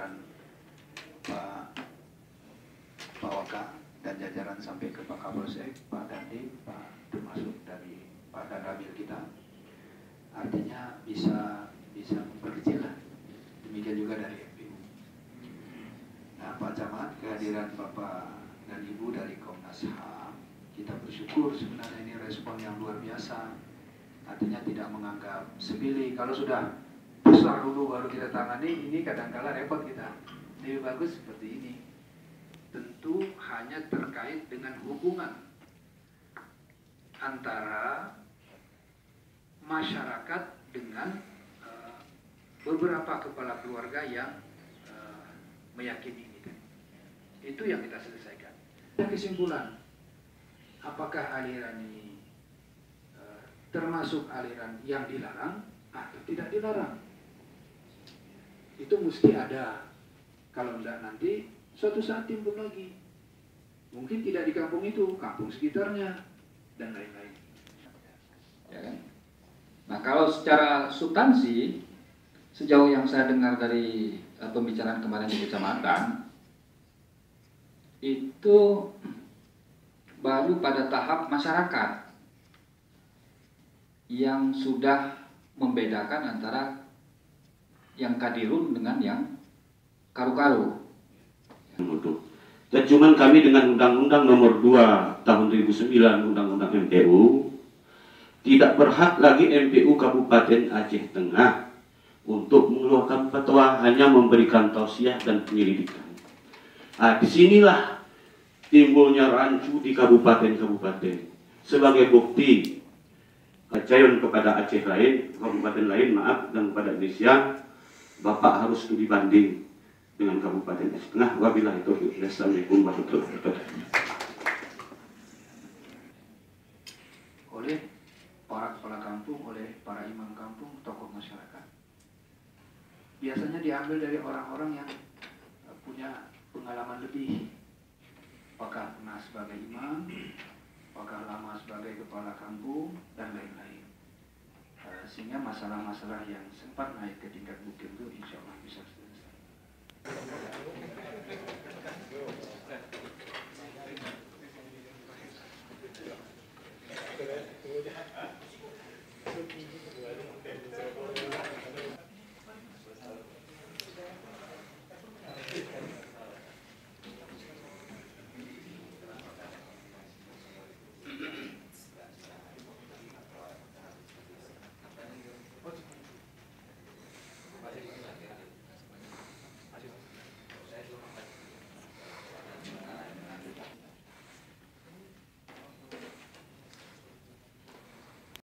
jajaran Pak Waka dan jajaran sampai ke Pak Kapolsek, Pak Dandim, Pak termasuk dari Pak Danramil kita, artinya bisa memperkecil. Demikian juga dari MPU. Nah, Pak Camat, kehadiran Bapak dan Ibu dari Komnas HAM, kita bersyukur sebenarnya ini respon yang luar biasa. Artinya tidak menganggap sepele. Kalau sudah besar dulu baru kita tangani, ini kadang-kala repot kita. Lebih bagus seperti ini. Tentu hanya terkait dengan hubungan antara masyarakat dengan beberapa kepala keluarga yang meyakini ini. Itu yang kita selesaikan. Dan kesimpulan, apakah aliran ini termasuk aliran yang dilarang atau tidak dilarang? Itu mesti ada. Kalau tidak nanti suatu saat timbul lagi. Mungkin tidak di kampung itu, kampung sekitarnya, dan lain-lain. Ya kan? Nah, kalau secara substansi, sejauh yang saya dengar dari pembicaraan kemarin di kecamatan, itu baru pada tahap masyarakat yang sudah membedakan antara yang kadirun dengan yang karu-karu. Dan cuman kami dengan Undang-Undang Nomor 2 Tahun 2009, Undang-Undang MPU, tidak berhak lagi MPU Kabupaten Aceh Tengah untuk mengeluarkan fatwa, hanya memberikan tausiah dan penyelidikan. Nah, disinilah timbulnya rancu di kabupaten-kabupaten. Sebagai bukti kepercayaan kepada Aceh lain, kabupaten lain, maaf, dan kepada Indonesia, Bapak harus studi banding dengan Kabupaten Aceh Tengah. Wabillahi taufiq. Assalamualaikum warahmatullahi wabarakatuh. Oleh para kepala kampung, oleh para imam kampung, tokoh masyarakat. Biasanya diambil dari orang-orang yang punya pengalaman lebih. Apakah pernah sebagai imam, apakah lama sebagai kepala kampung, dan lain-lain. Sehingga masalah-masalah yang sempat naik ke tingkat